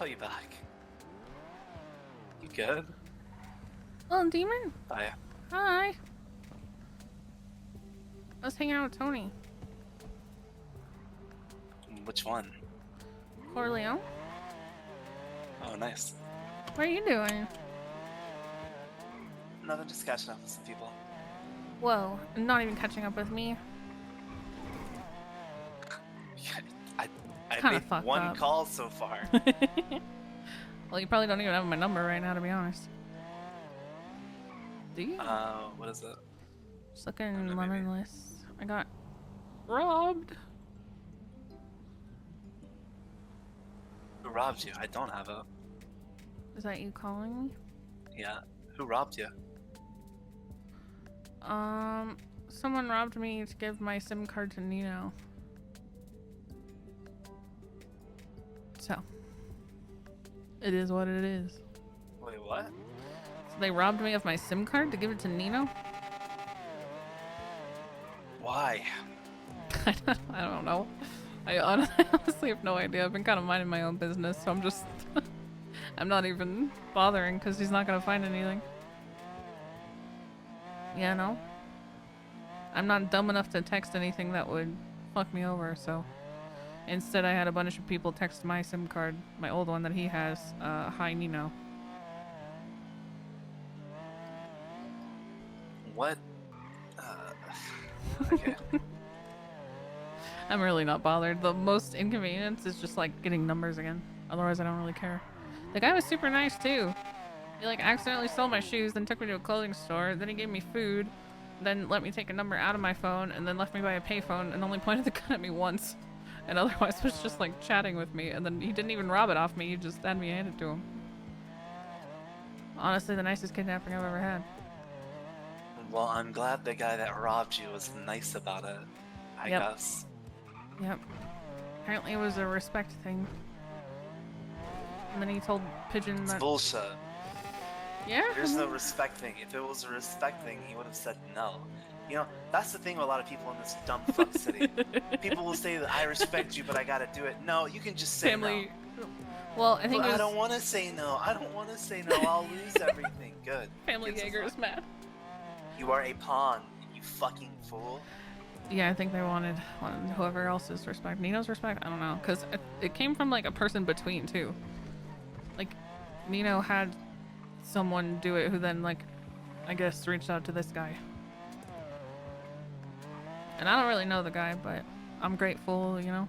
call you back. You good? Oh, Demon? Hi. Hi. I was hanging out with Tony. Which one? Corleone? Oh, nice. What are you doing? Nothing, just catching up with some people. Whoa, not even catching up with me. I Kinda made fucked one up. call so far. Well, you probably don't even have my number right now, to be honest. Do you? What is it? Just looking lemonless. I got robbed. Who robbed you? I don't have it. Is that you calling me? Yeah. Who robbed you? Someone robbed me to give my SIM card to Nino. So, it is what it is. Wait, what? So they robbed me of my SIM card to give it to Nino? Why? I don't know. I honestly have no idea. I've been kind of minding my own business, so I'm just... I'm not even bothering because he's not going to find anything. Yeah, no? I'm not dumb enough to text anything that would fuck me over, so... Instead, I had a bunch of people text my SIM card, my old one that he has, hi Nino. What? Okay. I'm really not bothered. The most inconvenience is just like getting numbers again. Otherwise, I don't really care. The guy was super nice too. He like accidentally stole my shoes, then took me to a clothing store, then he gave me food, then let me take a number out of my phone, and then left me by a payphone and only pointed the gun at me once. And otherwise was just like chatting with me, and then he didn't even rob it off me, he just had me hand it to him. Honestly, the nicest kidnapping I've ever had. Well, I'm glad the guy that robbed you was nice about it, I guess. Yep. Apparently it was a respect thing. And then he told Pigeon It's that... bullshit. Yeah? There's no respect thing. If it was a respect thing, he would have said no. You know, that's the thing with a lot of people in this dumb fuck city. People will say that I respect you, but I gotta do it. No, you can just say no. Well, I think I don't want to say no. I don't want to say no. I'll lose everything. Good. Family Yeager is mad. You are a pawn, you fucking fool. Yeah, I think they wanted whoever else's respect. Nino's respect? I don't know. Because it came from like a person between too. Like, Nino had someone do it who then like, I guess reached out to this guy. And I don't really know the guy, but I'm grateful, you know.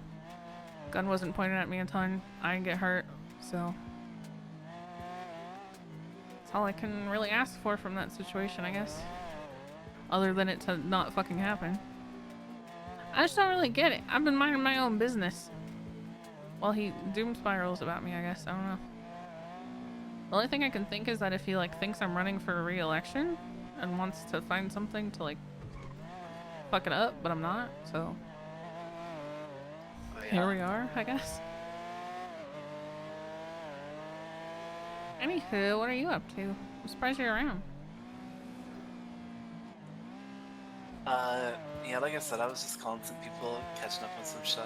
Gun wasn't pointed at me a ton. I didn't get hurt, so. That's all I can really ask for from that situation, I guess. Other than it to not fucking happen. I just don't really get it. I've been minding my own business. Well, he doom spirals about me, I guess. I don't know. The only thing I can think is that if he like thinks I'm running for re-election and wants to find something to like fuck it up, but I'm not, so here we are, I guess. Anywho, what are you up to? I'm surprised you're around. Yeah, like I said, I was just calling some people, catching up on some shit.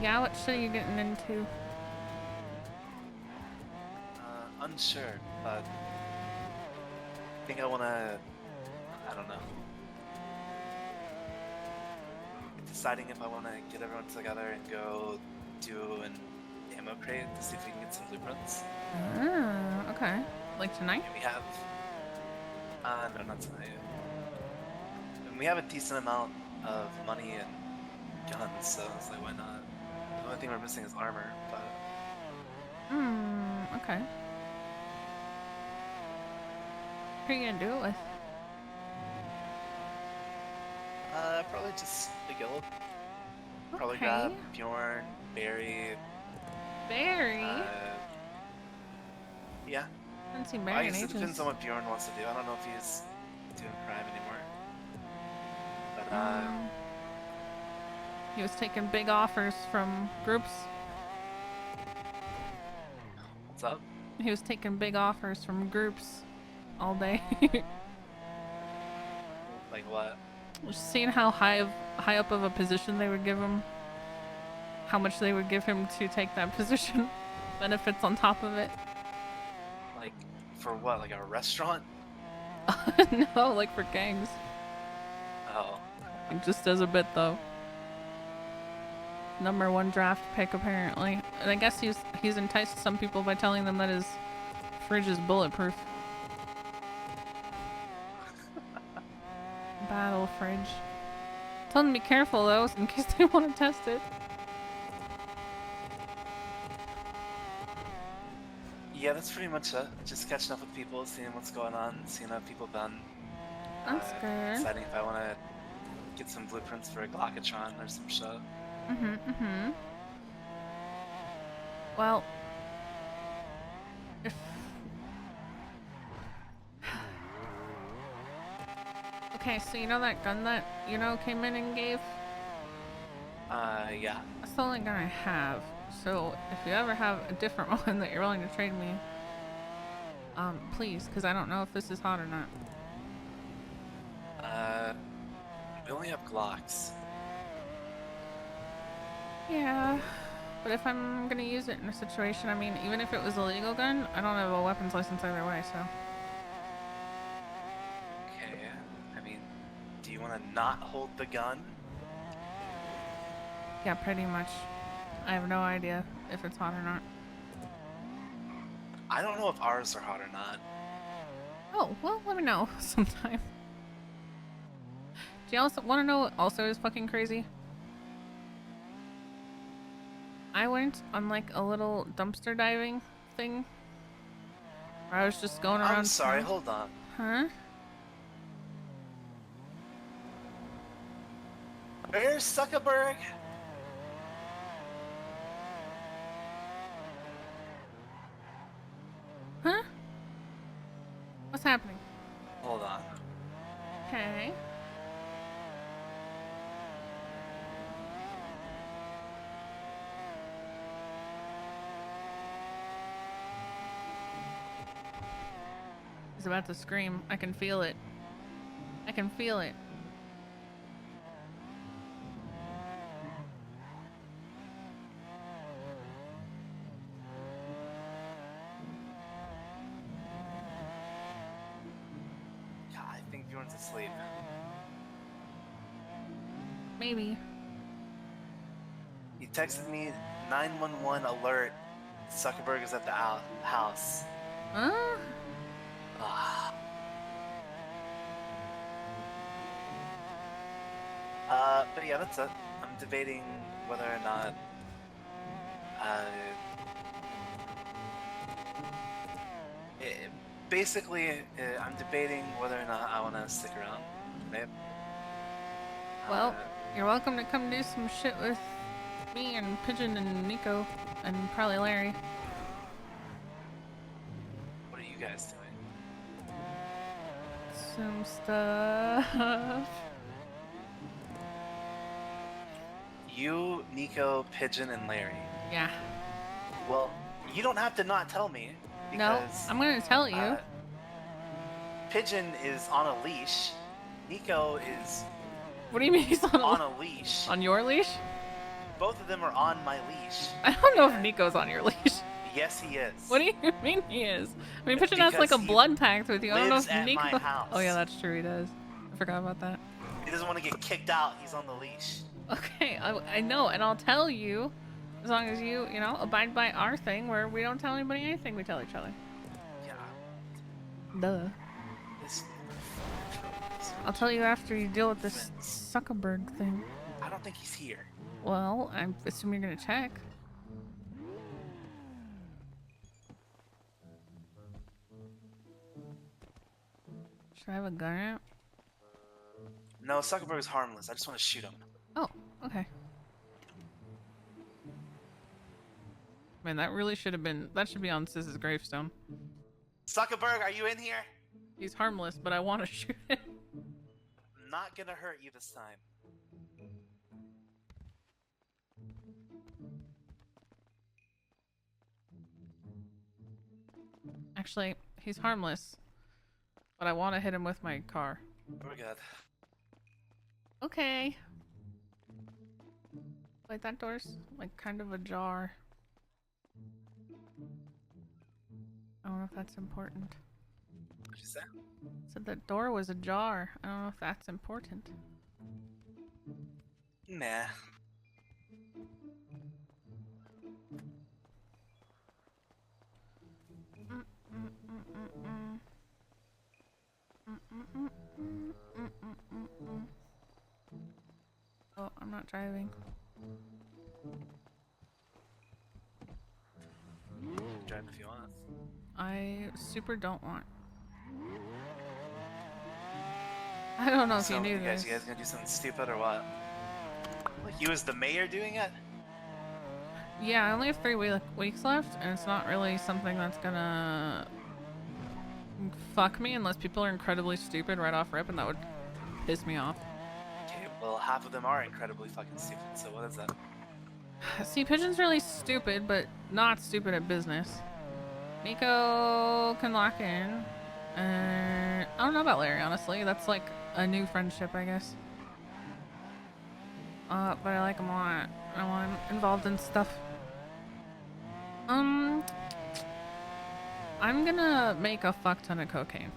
Yeah, what shit are you getting into? Unsure, but I think I wanna, I don't know. Deciding if I wanna get everyone together and go do an ammo crate to see if we can get some blueprints. Ah, okay. Like tonight? And we have, no, not tonight. And we have a decent amount of money and guns, so it's like, why not? The only thing we're missing is armor, but... Okay. Who are you gonna do it with? Probably just the guild. Probably grab Bjorn, Barry. Barry? Yeah. I haven't seen Barry in ages. It depends on what Bjorn wants to do. I don't know if he's doing crime anymore. But, he was taking big offers from groups. What's up? He was taking big offers from groups all day. Like what? Just seeing how high up of a position they would give him. how much they would give him to take that position. Benefits on top of it. Like, for what? Like a restaurant? No, like for gangs. Oh. Like just as a bit though. #1 draft pick apparently. And I guess he's enticed some people by telling them that his fridge is bulletproof. Battle fridge. Tell them to be careful though, in case they want to test it. Yeah, that's pretty much it. Just catching up with people, seeing what's going on, seeing how people done. That's good. Deciding if I want to get some blueprints for a Glockatron or some shit. Well, if... Okay, so you know that gun that, came in and gave? Yeah. That's the only gun I have. So, if you ever have a different one that you're willing to trade me, please, because I don't know if this is hot or not. We only have Glocks. Yeah, but if I'm gonna use it in a situation, I mean, even if it was a legal gun, I don't have a weapons license either way, so. Okay, I mean, do you want to not hold the gun? Yeah, pretty much. I have no idea if it's hot or not. I don't know if ours are hot or not. Oh, well, let me know sometime. Do you also want to know what also is fucking crazy? I went on like a little dumpster diving thing where I was just going around. I'm sorry, town. hold on. Huh? Where's Zuckerberg? Huh? What's happening? Hold on. Okay. He's about to scream. I can feel it. I can feel it. Yeah, I think Bjorn's asleep. Maybe. He texted me 911 alert. Zuckerberg is at the house. Huh? Ah. But yeah, that's it. I'm debating whether or not basically, I'm debating whether or not I want to stick around, right? Well, you're welcome to come do some shit with me and Pigeon and Nico and probably Larry. What are you guys doing? Some stuff. You, Nico, Pigeon, and Larry. Yeah. Well, you don't have to not tell me. No, Because, I'm gonna tell you. Pigeon is on a leash. Nico is What do you mean he's on a leash. On your leash? Both of them are on my leash. I don't know if Nico's on your leash. Yes, he is. What do you mean he is? I mean, Pigeon has like a blood pact with you. I don't know lives if at Nico. my house. Oh yeah, that's true. He does. I forgot about that. He doesn't want to get kicked out. He's on the leash. Okay, I know, and I'll tell you, as long as you abide by our thing where we don't tell anybody anything. We tell each other. Yeah. Duh. This. I'll tell you after you deal with this Zuckerberg thing. I don't think he's here. Well, I assume you're gonna check. Should I have a gun out? No, Zuckerberg is harmless. I just want to shoot him. Oh, okay. Man, that really should have been. That should be on Sis's gravestone. Zuckerberg, are you in here? He's harmless, but I want to shoot him. I'm not gonna hurt you this time. Actually, he's harmless, but I want to hit him with my car. We're good. Okay. Wait, that door's like kind of ajar. I don't know if that's important. What'd you say? Said that door was ajar. I don't know if that's important. Nah. Oh, I'm not driving. Drive if you want. I super don't want. I don't know if you knew this. You guys gonna do something stupid or what? Like you as the mayor doing it? Yeah, I only have 3 weeks left, and it's not really something that's gonna fuck me unless people are incredibly stupid right off rip, and that would piss me off. Okay, well half of them are incredibly fucking stupid, so what is that? See, Pigeon's really stupid, but not stupid at business. Miko can lock in. I don't know about Larry, honestly. That's like a new friendship, I guess. But I like him a lot. I want him involved in stuff. I'm gonna make a fuck ton of cocaine.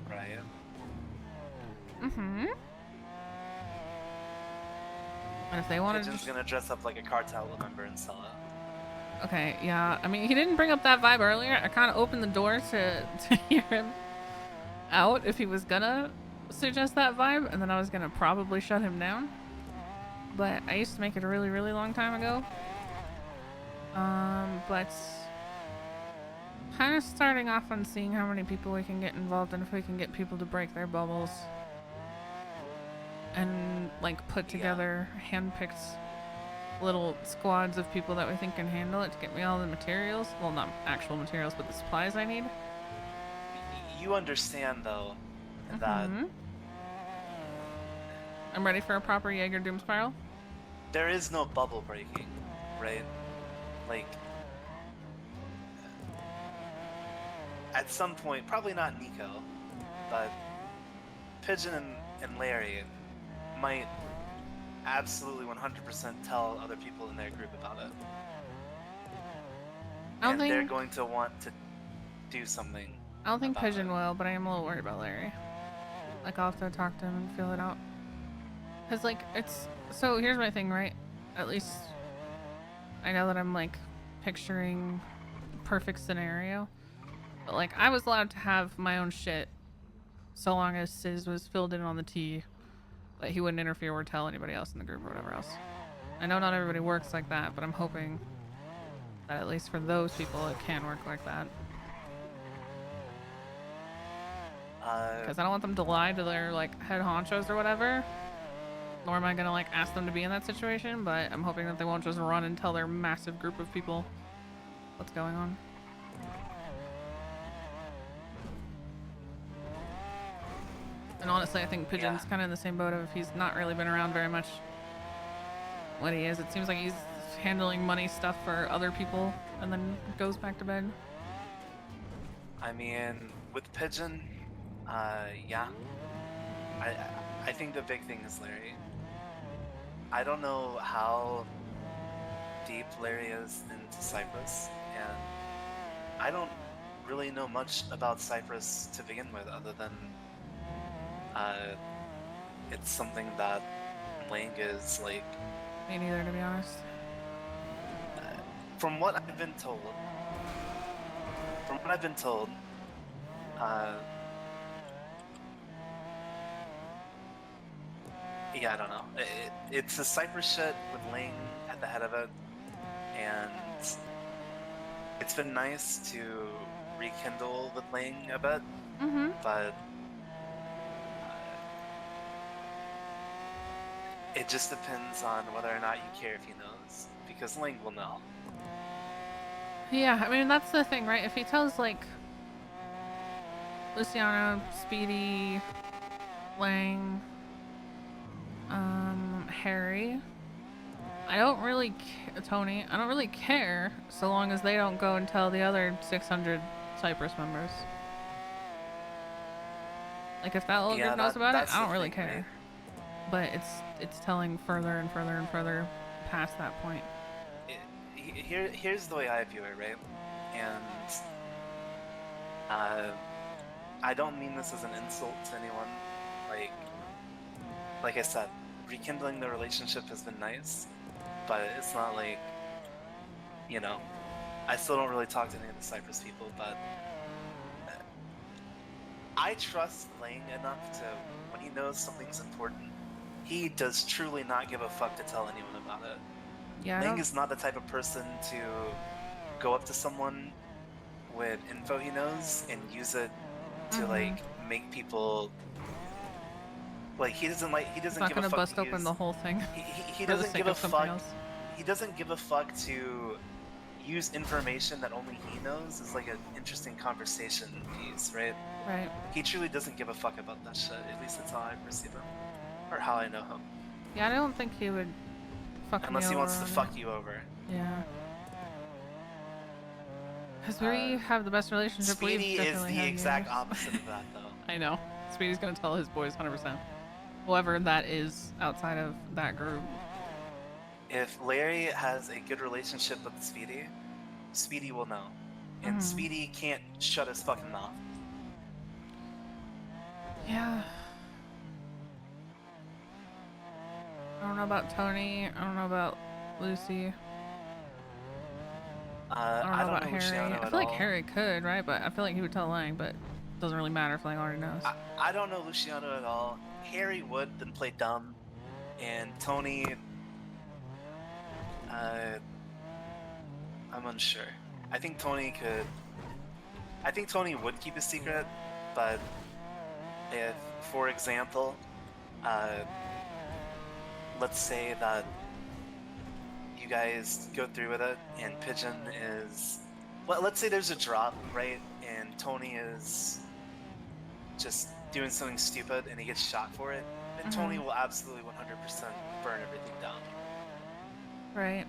Right. Mm-hmm. And if they wanted to... Pigeon's gonna dress up like a cartel member and sell it. Okay, yeah. I mean, he didn't bring up that vibe earlier. I kind of opened the door to hear him out if he was gonna suggest that vibe, and then I was gonna probably shut him down. But I used to make it a really, really long time ago. But kind of starting off on seeing how many people we can get involved and if we can get people to break their bubbles and like put together hand-picked little squads of people that we think can handle it to get me all the materials. Well, not actual materials, but the supplies I need. You understand though that I'm ready for a proper yeager doom spiral. there is no bubble breaking, right? Like at some point, probably not Nico, but Pigeon and Larry might absolutely 100% tell other people in their group about it. And they're going to want to do something. I don't think Pigeon will, but I am a little worried about Larry. Like, I'll have to talk to him and feel it out. Because, like, it's... So, here's my thing, right? At least I know that I'm, like, picturing perfect scenario. But, like, I was allowed to have my own shit so long as Sizz was filled in on the tea. But he wouldn't interfere or tell anybody else in the group or whatever else. I know not everybody works like that, but I'm hoping that at least for those people it can work like that. Because I don't want them to lie to their like head honchos or whatever. Nor am I gonna like ask them to be in that situation, but I'm hoping that they won't just run and tell their massive group of people what's going on. And honestly, I think Pigeon's kind of in the same boat of if he's not really been around very much. What he is, it seems like he's handling money stuff for other people and then goes back to bed. I mean, with Pigeon, yeah. I think the big thing is Larry. I don't know how deep Larry is into Cyprus, and I don't really know much about Cyprus to begin with, other than it's something that Lang is like. Me neither, to be honest. From what I've been told, yeah, I don't know. It's a Cypress shit with Ling at the head of it, and it's been nice to rekindle with Ling a bit, but it just depends on whether or not you care if he knows, because Ling will know. Yeah, I mean, that's the thing, right? If he tells, like, Luciano, Speedy, Lang, Harry, I don't really Tony, I don't really care so long as they don't go and tell the other 600 Cyprus members. Like, if that little group knows about it, I don't really care. but it's telling further and further and further past that point. Here's the way I view it, right? And uh, I don't mean this as an insult to anyone. Like I said, rekindling the relationship has been nice, but it's not like, you know, I still don't really talk to any of the Cyprus people, but I trust Lang enough to, when he knows something's important, he does truly not give a fuck to tell anyone about it. Yeah, Lang is not the type of person to go up to someone with info he knows and use it to like make people like he doesn't He's not give a gonna fuck bust to open use, the whole thing. he for the doesn't sake give a of something fuck. else. He doesn't give a fuck to use information that only he knows as like an interesting conversation piece, right? Right. He truly doesn't give a fuck about that shit. At least that's how I perceive him, or how I know him. Yeah, I don't think he would fuck Unless me he over wants to on fuck it. you over. Yeah. Because we have the best relationship. Speedy We've is definitely the had exact years. opposite of that, though. I know. Speedy's gonna tell his boys 100%. Whoever that is outside of that group. If Larry has a good relationship with Speedy, Speedy will know. And Speedy can't shut his fucking mouth. Yeah. I don't know about Tony. I don't know about Lucy. I don't know about Harry. Luciano I at feel like all. Harry could, right? But I feel like he would tell Lang, but it doesn't really matter if Lang already knows. I don't know Luciano at all. Harry would then play dumb. And Tony, I'm unsure. I think Tony would keep a secret, but if, for example, let's say that you guys go through with it and Pigeon is, let's say there's a drop, right? And Tony is just doing something stupid and he gets shot for it, then Tony will absolutely 100% burn everything down. Right.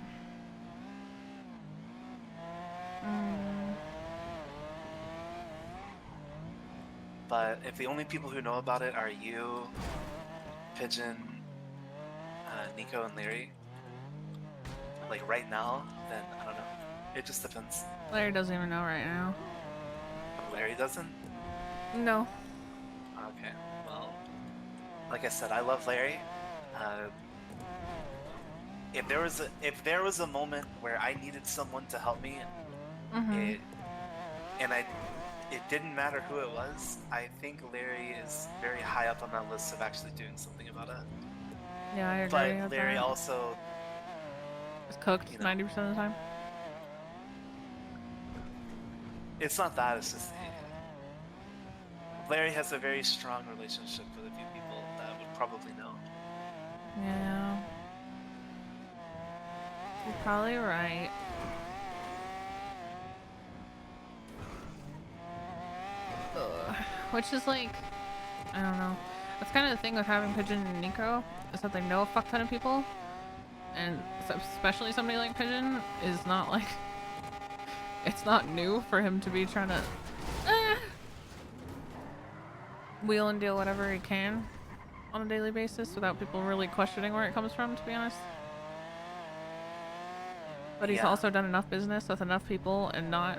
But if the only people who know about it are you, Pigeon, Nico, and Larry, like right now, then I don't know. It just depends. Larry doesn't even know right now. Larry doesn't? No. Okay, well, like I said, I love Larry. If there was a moment where I needed someone to help me, it didn't matter who it was, I think Larry is very high up on that list of actually doing something about it. Yeah, I agree. But Larry also is cooked 90% of the time. It's not that, it's just Larry has a very strong relationship with a few people that would probably know. Yeah. You're probably right. Which is like, I don't know. That's kind of the thing with having Pigeon and Nico, is that they know a fuck ton of people. And especially somebody like Pigeon is not like, it's not new for him to be trying to wheel and deal whatever he can on a daily basis without people really questioning where it comes from, to be honest. But he's also done enough business with enough people and not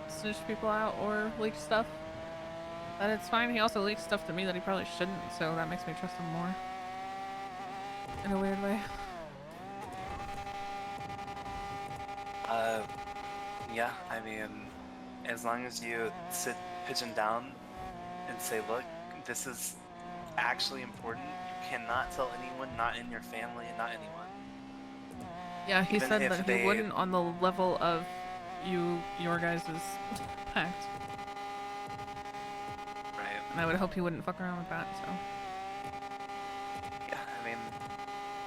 snitched people out or leaked stuff that it's fine. He also leaked stuff to me that he probably shouldn't, so that makes me trust him more. In a weird way. Yeah, I mean, as long as you sit Pigeon down and say, look, this is actually important, you cannot tell anyone, not in your family, not anyone. Yeah, he said that he wouldn't on the level of your guys' pact. Right. And I would hope he wouldn't fuck around with that, so. Yeah, I mean,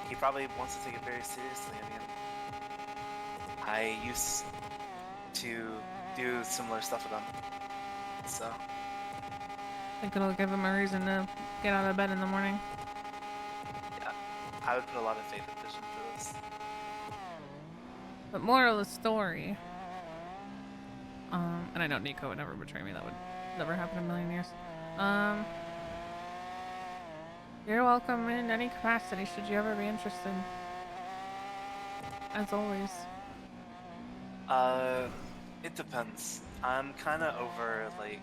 he probably wants to take it very seriously. I mean, I used to do similar stuff with him, so. I think it'll give him a reason to get out of bed in the morning. Yeah, I would put a lot of faith in Vision for this. But moral of the story, and I know Nico would never betray me, that would never happen in a million years. You're welcome in any capacity should you ever be interested. As always. It depends. I'm kind of over like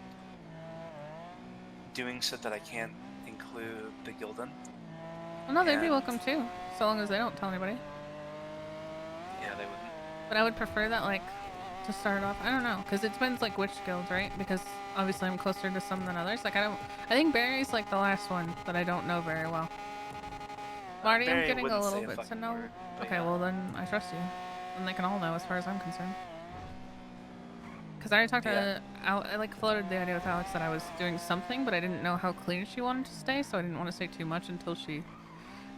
doing shit that I can't include the guild in. Well, no, they'd be And- welcome too, so long as they don't tell anybody. Yeah, they wouldn't. But I would prefer that, like, to start off. I don't know, because it depends, like, which guild, right? Because obviously I'm closer to some than others. Like, I think Barry's, like, the last one that I don't know very well. Marty, I'm Barry getting a wouldn't little say bit to fucking know. word, but Okay, yeah. well, then I trust you. And they can all know as far as I'm concerned. Because I already talked to I like floated the idea with Alex that I was doing something, but I didn't know how clean she wanted to stay, so I didn't want to say too much until she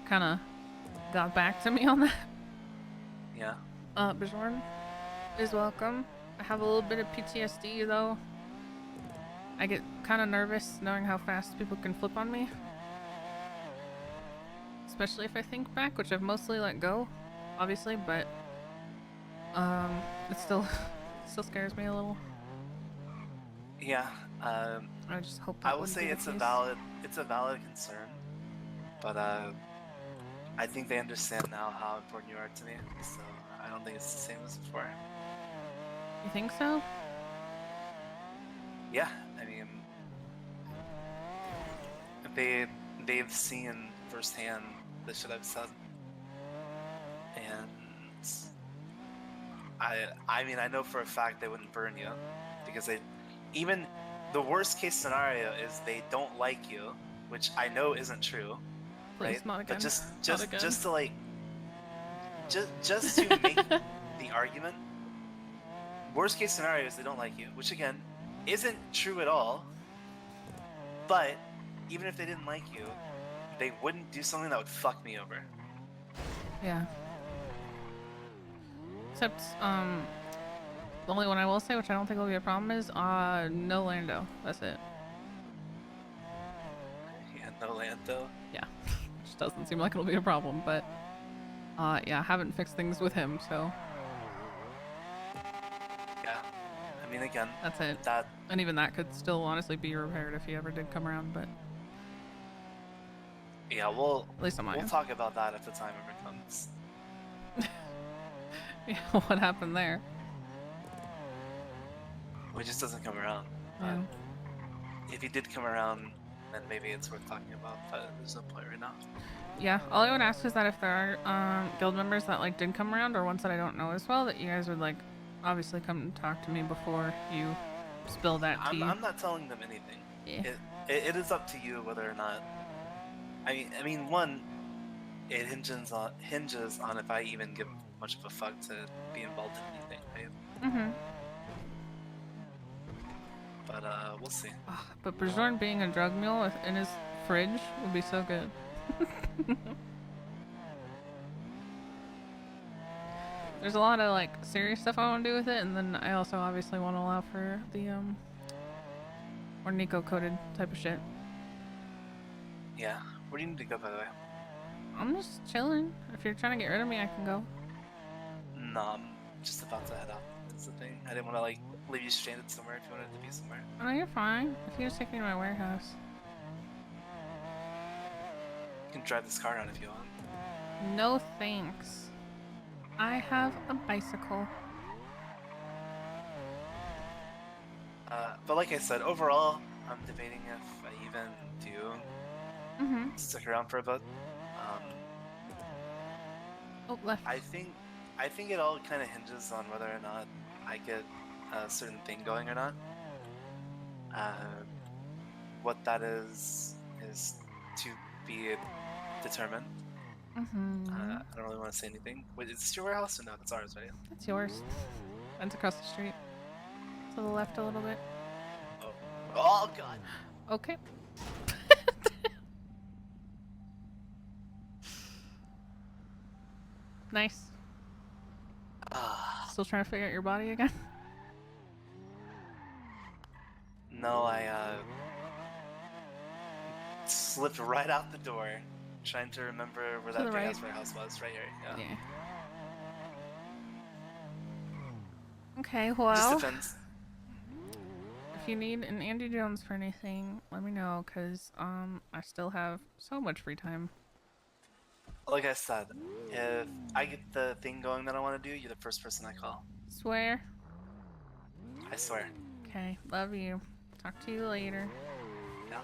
kind of got back to me on that. Yeah. Bjorn is welcome. I have a little bit of PTSD though. I get kind of nervous knowing how fast people can flip on me. Especially if I think back, which I've mostly let go, obviously, but it still scares me a little. Yeah. I just hope that I will wouldn't say be the it's case. a valid concern, but I think they understand now how important you are to me, so I don't think it's the same as before. You think so? Yeah, I mean, they've seen firsthand the shit I've said, and I mean I know for a fact they wouldn't burn you, because even the worst case scenario is they don't like you, which I know isn't true. Please, Right? not again. But Not again. just to like just to make the argument, worst case scenario is they don't like you, which again isn't true at all. But even if they didn't like you, they wouldn't do something that would fuck me over. Yeah. Except, the only one I will say, which I don't think will be a problem, is no Lando. That's it. Yeah, no land though. Yeah. Which doesn't seem like it'll be a problem, but yeah, I haven't fixed things with him, so Yeah. I mean again, that's it. that And even that could still honestly be repaired if he ever did come around, but yeah, we'll at least on my end. talk about that if the time ever comes. Yeah, what happened there? Well, it just doesn't come around. Yeah. If he did come around, then maybe it's worth talking about, but there's no point right now. Yeah, all I would ask is that if there are guild members that like did come around or ones that I don't know as well, that you guys would like obviously come and talk to me before you spill that tea. I'm not telling them anything. Yeah. It is up to you whether or not. I mean, one, it hinges on if I even give much of a fuck to be involved in anything, right? Mm-hmm. But we'll see. But Bjorn being a drug mule in his fridge would be so good. There's a lot of like serious stuff I want to do with it, and then I also obviously want to allow for the more Nico coded type of shit. Yeah. Where do you need to go, by the way? I'm just chilling. If you're trying to get rid of me, I can go. No, I'm just about to head out. That's the thing. I didn't want to like leave you stranded somewhere if you wanted to be somewhere. Oh, you're fine. If you just take me to my warehouse. You can drive this car around if you want. No thanks. I have a bicycle. But like I said, overall, I'm debating if I even do stick around for a bit. Oh, left. I think it all kind of hinges on whether or not I get a certain thing going or not. What that is to be determined. I don't really want to say anything. Wait, is this your warehouse or no? That's ours, right? That's yours. That's across the street. To the left a little bit. Oh god. Okay. Nice. Still trying to figure out your body again? No, I slipped right out the door, trying to remember where that big ass warehouse was. Right here. Yeah. Okay, well. Just depends. If if you need an Andy Jones for anything, let me know, cause I still have so much free time. Like I said, if I get the thing going that I want to do, you're the first person I call. Swear? I swear. Okay, love you. Talk to you later. Yeah.